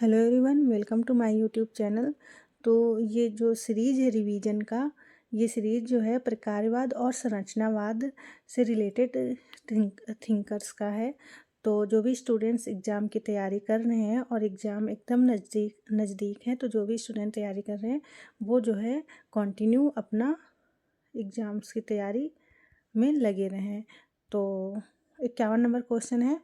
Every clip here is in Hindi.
Hello everyone, welcome to my YouTube channel. तो ये जो सीरीज़ है रिवीजन का, ये सीरीज़ जो है प्रकारवाद और संरचनावाद से रिलेटेड थिंकर्स का है। तो जो भी स्टूडेंट्स एग्ज़ाम की तैयारी कर रहे हैं और एग्ज़ाम एकदम नज़दीक नज़दीक है, तो जो भी स्टूडेंट तैयारी कर रहे हैं वो जो है कंटिन्यू अपना एग्ज़ाम्स की तैयारी में लगे रहें। तो 51 नंबर क्वेश्चन है,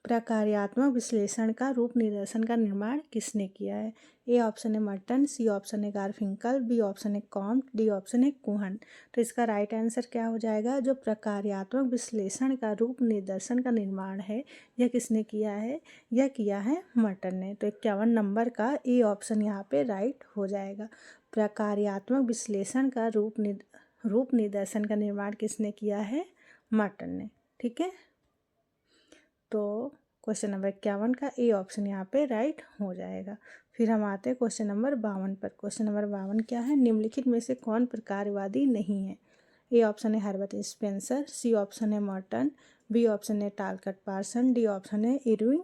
प्रकार्यात्मक विश्लेषण का रूप निदर्शन का निर्माण किसने किया है? ए ऑप्शन है मर्टन, सी ऑप्शन है गारफिंकल, बी ऑप्शन है कॉम्ट, डी ऑप्शन है कुहन। तो इसका राइट आंसर क्या हो जाएगा? जो प्रकार्यात्मक विश्लेषण का रूप निदर्शन का निर्माण है, यह किसने किया है? यह किया है मर्टन ने। तो 51 नंबर का ए ऑप्शन यहाँ पे राइट हो जाएगा। प्रकार्यात्मक विश्लेषण का रूप निदर्शन का निर्माण किसने किया है? मर्टन ने। ठीक है, तो क्वेश्चन नंबर 51 का ए ऑप्शन यहाँ पे राइट हो जाएगा। फिर हम आते हैं क्वेश्चन नंबर 52 पर। क्वेश्चन नंबर 52 क्या है? निम्नलिखित में से कौन प्रकारवादी नहीं है? ए ऑप्शन है हर्बर्ट स्पेंसर, सी ऑप्शन है मॉर्टन, बी ऑप्शन है टालकट पार्सन, डी ऑप्शन है इरविंग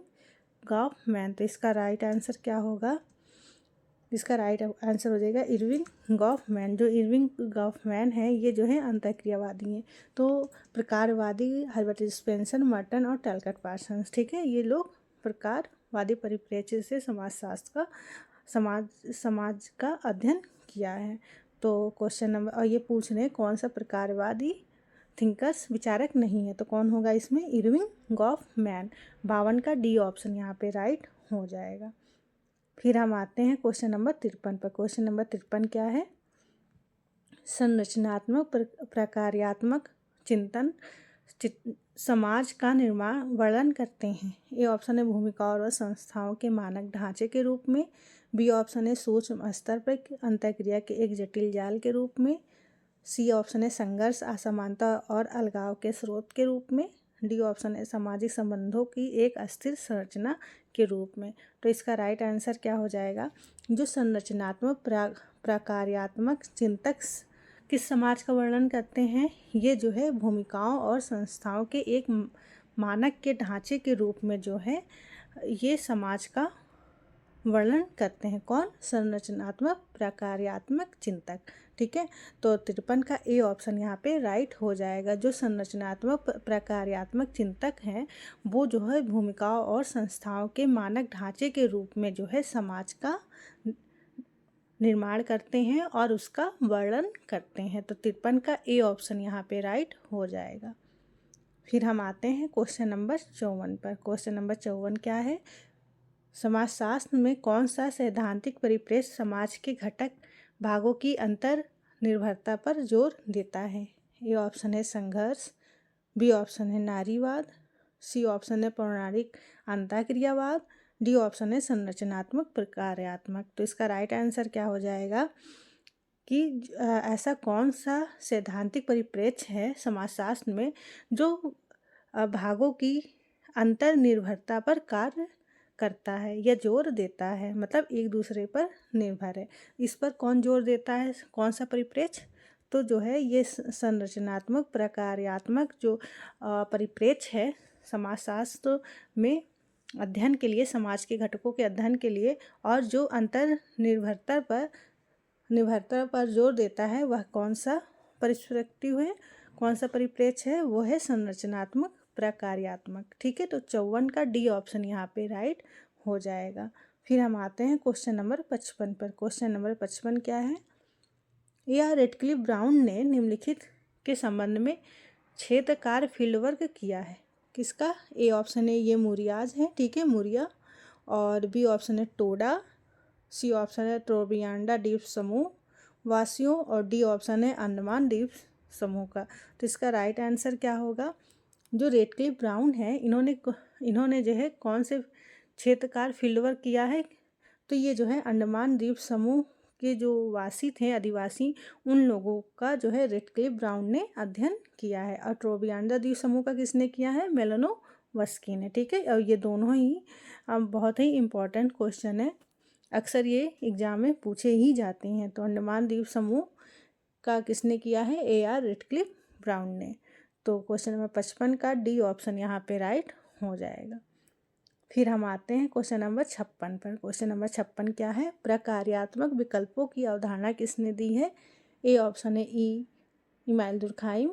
गॉफमैन। तो इसका राइट आंसर क्या होगा? इसका राइट आंसर हो जाएगा इरविंग गॉफमैन। जो इरविंग गॉफमैन है, ये जो है अंतःक्रियावादी हैं। तो प्रकारवादी हर्बर्ट स्पेंसर, मर्टन और टैलकट पार्सन्स, ठीक है, ये लोग प्रकारवादी परिप्रेक्ष्य से समाजशास्त्र का समाज का अध्ययन किया है। तो क्वेश्चन नंबर, और ये पूछ रहे हैं कौन सा प्रकारवादी थिंकर्स विचारक नहीं है, तो कौन होगा इसमें? Irving Goffman. 52 का डी ऑप्शन यहाँ पे राइट हो जाएगा। फिर हम आते हैं क्वेश्चन नंबर 53 पर। क्वेश्चन नंबर 53 क्या है? संरचनात्मक प्रकार्यात्मक चिंतन समाज का निर्माण वर्णन करते हैं। ए ऑप्शन है भूमिकाओं और संस्थाओं के मानक ढांचे के रूप में, बी ऑप्शन है सूक्ष्म स्तर पर अंतःक्रिया के एक जटिल जाल के रूप में, सी ऑप्शन है संघर्ष, असमानता और अलगाव के स्रोत के रूप में, डी ऑप्शन है सामाजिक संबंधों की एक अस्थिर संरचना के रूप में। तो इसका राइट आंसर क्या हो जाएगा? जो संरचनात्मक प्रकार्यात्मक चिंतक किस समाज का वर्णन करते हैं? ये जो है भूमिकाओं और संस्थाओं के एक मानक के ढांचे के रूप में जो है ये समाज का वर्णन करते हैं। कौन? संरचनात्मक प्रकार्यात्मक चिंतक। ठीक है, तो 53 का ए ऑप्शन यहाँ पे राइट हो जाएगा। जो संरचनात्मक प्रकार्यात्मक चिंतक हैं, वो जो है भूमिकाओं और संस्थाओं के मानक ढांचे के रूप में जो है समाज का निर्माण करते हैं और उसका वर्णन करते हैं। तो 53 का ए ऑप्शन यहाँ पे राइट हो जाएगा। फिर हम आते हैं क्वेश्चन नंबर 54 पर। क्वेश्चन नंबर 54 क्या है? समाजशास्त्र में कौन सा सैद्धांतिक परिप्रेक्ष्य समाज के घटक भागों की अंतर निर्भरता पर जोर देता है? ए ऑप्शन है संघर्ष, बी ऑप्शन है नारीवाद, सी ऑप्शन है पौराणिक अंतःक्रियावाद, डी ऑप्शन है संरचनात्मक प्रकार्यात्मक। तो इसका राइट आंसर क्या हो जाएगा कि ऐसा कौन सा सैद्धांतिक परिप्रेक्ष्य है समाजशास्त्र में जो भागों की अंतर निर्भरता पर कार्य करता है या जोर देता है, मतलब एक दूसरे पर निर्भर है। इस पर कौन जोर देता है? कौन सा परिप्रेक्ष्य? तो जो है ये संरचनात्मक प्रकार्यात्मक जो परिप्रेक्ष्य है समाजशास्त्र में अध्ययन के लिए, समाज के घटकों के अध्ययन के लिए, और जो अंतर निर्भरता पर जोर देता है, वह कौन सा परिस्पेक्टिव है, कौन सा परिप्रेक्ष्य है? वो है संरचनात्मक प्रकार्यात्मक। ठीक है, तो 54 का डी ऑप्शन यहाँ पे राइट हो जाएगा। फिर हम आते हैं क्वेश्चन नंबर 55 पर। क्वेश्चन नंबर 55 क्या है? यह रेडक्लिफ ब्राउन ने निम्नलिखित के संबंध में क्षेत्रकार फील्ड वर्क किया है। किसका? ए ऑप्शन है ये मूरियाज है, ठीक है, मूरिया, और बी ऑप्शन है टोडा, सी ऑप्शन है टोबियांडा द्वीप समूह वासियों, और डी ऑप्शन है अंडमान द्वीप समूह का। तो इसका राइट आंसर क्या होगा? जो रेडक्लिफ ब्राउन है, इन्होंने जो है कौन से क्षेत्रकार फील्ड वर्क किया है? तो ये जो है अंडमान द्वीप समूह के जो वासी थे, आदिवासी, उन लोगों का जो है रेडक्लिफ ब्राउन ने अध्ययन किया है। और टोबियांडा द्वीप समूह का किसने किया है? मेलानोवस्की ने। ठीक है, और ये दोनों ही बहुत ही इम्पोर्टेंट क्वेश्चन है, अक्सर ये एग्जाम में पूछे ही जाते हैं। तो अंडमान द्वीप समूह का किसने किया है? AR रेडक्लिफ ब्राउन ने। तो क्वेश्चन नंबर 55 का डी ऑप्शन यहाँ पे राइट हो जाएगा। फिर हम आते हैं क्वेश्चन नंबर 56 पर। क्वेश्चन नंबर 56 क्या है? प्रकार्यात्मक विकल्पों की अवधारणा किसने दी है? ए ऑप्शन है इमाइल दुर्खाइम,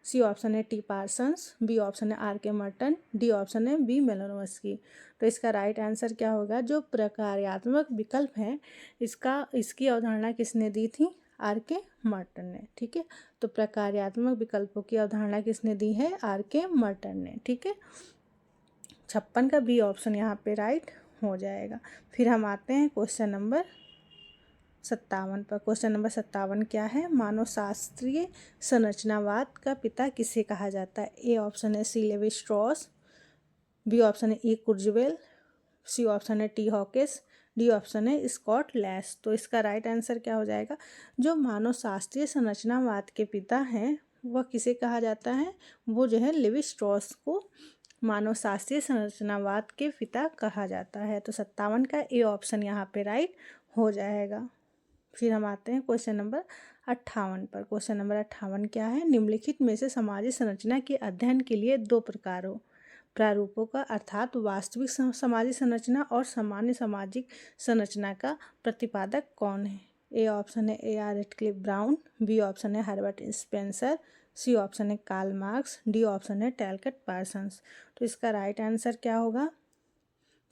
सी ऑप्शन है टी पार्सन्स, बी ऑप्शन है आर के मर्टन, डी ऑप्शन है बी मेलोनोव्स्की। तो इसका राइट आंसर क्या होगा? जो प्रकार्यात्मक विकल्प है इसकी अवधारणा किसने दी थी? आर के मर्टन ने। ठीक है, तो प्रकार्यात्मक विकल्पों की अवधारणा किसने दी है? आर के मर्टन ने। ठीक है, 56 का बी ऑप्शन यहाँ पे राइट हो जाएगा। फिर हम आते हैं क्वेश्चन नंबर 57 पर। क्वेश्चन नंबर 57 क्या है? मानव शास्त्रीय संरचनावाद का पिता किसे कहा जाता है? ए ऑप्शन है सी लेवी स्ट्रॉस, बी ऑप्शन है ई कुर्जवेल, सी ऑप्शन है टी हॉकिस, डी ऑप्शन है स्कॉट लैश। तो इसका राइट आंसर क्या हो जाएगा? जो मानव शास्त्रीय संरचनावाद के पिता हैं वह किसे कहा जाता है? वो जो है लेवी स्ट्रॉस को मानव शास्त्रीय संरचनावाद के पिता कहा जाता है। तो 57 का ए ऑप्शन यहाँ पे राइट हो जाएगा। फिर हम आते हैं क्वेश्चन नंबर 58 पर। क्वेश्चन नंबर 58 क्या है? निम्नलिखित में से सामाजिक संरचना के अध्ययन के लिए दो प्रारूपों का अर्थात वास्तविक सामाजिक संरचना और सामान्य सामाजिक संरचना का प्रतिपादक कौन है? ए ऑप्शन है A R Radcliffe Brown, B option है हर्बर्ट स्पेंसर, सी ऑप्शन है कार्ल मार्क्स, डी ऑप्शन है टैलकट पार्सन्स। तो इसका राइट आंसर क्या होगा?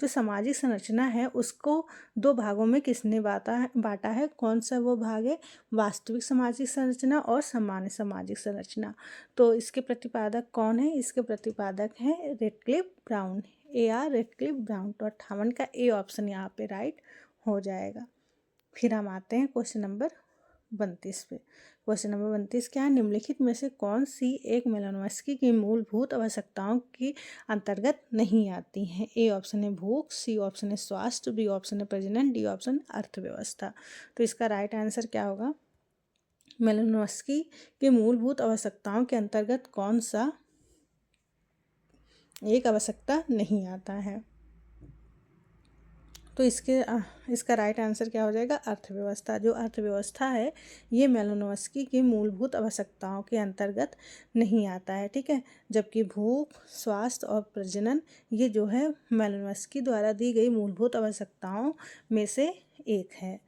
जो सामाजिक संरचना है उसको दो भागों में किसने बांटा है? कौन सा वो भाग है? वास्तविक सामाजिक संरचना और सामान्य सामाजिक संरचना। तो इसके प्रतिपादक कौन है? इसके प्रतिपादक हैं Radcliffe Brown, A R Radcliffe Brown. तो 58 का ए ऑप्शन यहाँ पे राइट हो जाएगा। फिर हम आते हैं क्वेश्चन नंबर 32 पे। क्वेश्चन नंबर 32 क्या है? निम्नलिखित में से कौन सी एक मेलोनोव्स्की की मूलभूत आवश्यकताओं की अंतर्गत नहीं आती है? ए ऑप्शन है भूख, सी ऑप्शन है स्वास्थ्य, बी ऑप्शन है प्रजनन, डी ऑप्शन अर्थव्यवस्था। तो इसका राइट आंसर क्या होगा? मेलोनोव्स्की के मूलभूत आवश्यकताओं के अंतर्गत कौन सा एक आवश्यकता नहीं आता है? तो इसका राइट आंसर क्या हो जाएगा? अर्थव्यवस्था। जो अर्थव्यवस्था है ये मेलोनोव्स्की की मूलभूत आवश्यकताओं के अंतर्गत नहीं आता है। ठीक है, जबकि भूख, स्वास्थ्य और प्रजनन ये जो है मेलोनोव्स्की द्वारा दी गई मूलभूत आवश्यकताओं में से एक है।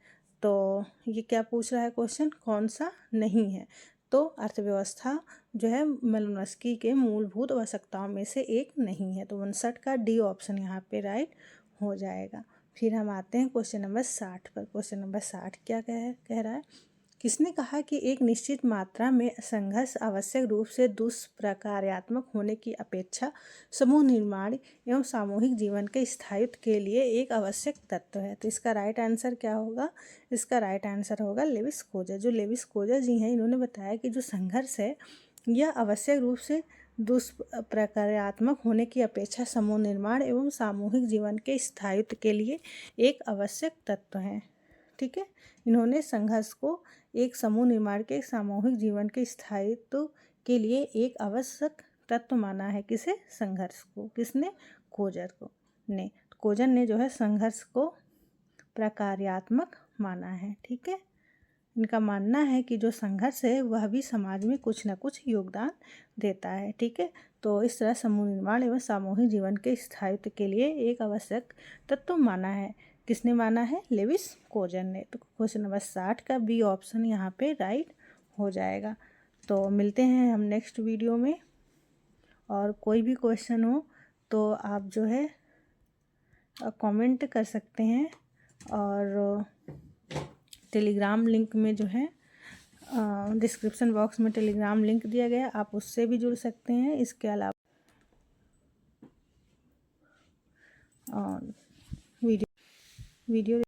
तो ये क्या पूछ रहा है क्वेश्चन? कौन सा नहीं है? तो अर्थव्यवस्था जो है मेलोनोव्स्की के मूलभूत आवश्यकताओं में से एक नहीं है। तो 59 का डी ऑप्शन यहाँ पे राइट हो जाएगा। फिर हम आते हैं क्वेश्चन नंबर 60 पर। क्वेश्चन नंबर 60 क्या कह रहा है? किसने कहा कि एक निश्चित मात्रा में संघर्ष आवश्यक रूप से दुष्प्रकार्यात्मक होने की अपेक्षा समूह निर्माण एवं सामूहिक जीवन के स्थायित्व के लिए एक आवश्यक तत्व है? तो इसका राइट आंसर क्या होगा? इसका राइट आंसर होगा लेविस कोजर। जो लेविस कोजर जी हैं इन्होंने बताया कि जो संघर्ष है यह आवश्यक रूप से दुष्प्रकार्यात्मक होने की अपेक्षा समूह निर्माण एवं सामूहिक जीवन के स्थायित्व के लिए एक आवश्यक तत्व है। ठीक है, इन्होंने संघर्ष को एक समूह निर्माण के सामूहिक जीवन के स्थायित्व के लिए एक आवश्यक तत्व माना है। किसे? संघर्ष को। किसने? कोजर को ने। कोजर ने जो है संघर्ष को प्रकार्यात्मक माना है। ठीक है, इनका मानना है कि जो संघर्ष है वह भी समाज में कुछ न कुछ योगदान देता है। ठीक है, तो इस तरह समूह निर्माण एवं सामूहिक जीवन के स्थायित्व के लिए एक आवश्यक तत्व माना है। किसने माना है? लेविस कोजर ने। तो क्वेश्चन नंबर 60 का बी ऑप्शन यहाँ पे राइट हो जाएगा। तो मिलते हैं हम नेक्स्ट वीडियो में, और कोई भी क्वेश्चन हो तो आप जो है कमेंट कर सकते हैं, और टेलीग्राम लिंक में जो है डिस्क्रिप्शन बॉक्स में टेलीग्राम लिंक दिया गया, आप उससे भी जुड़ सकते हैं। इसके अलावा वीडियो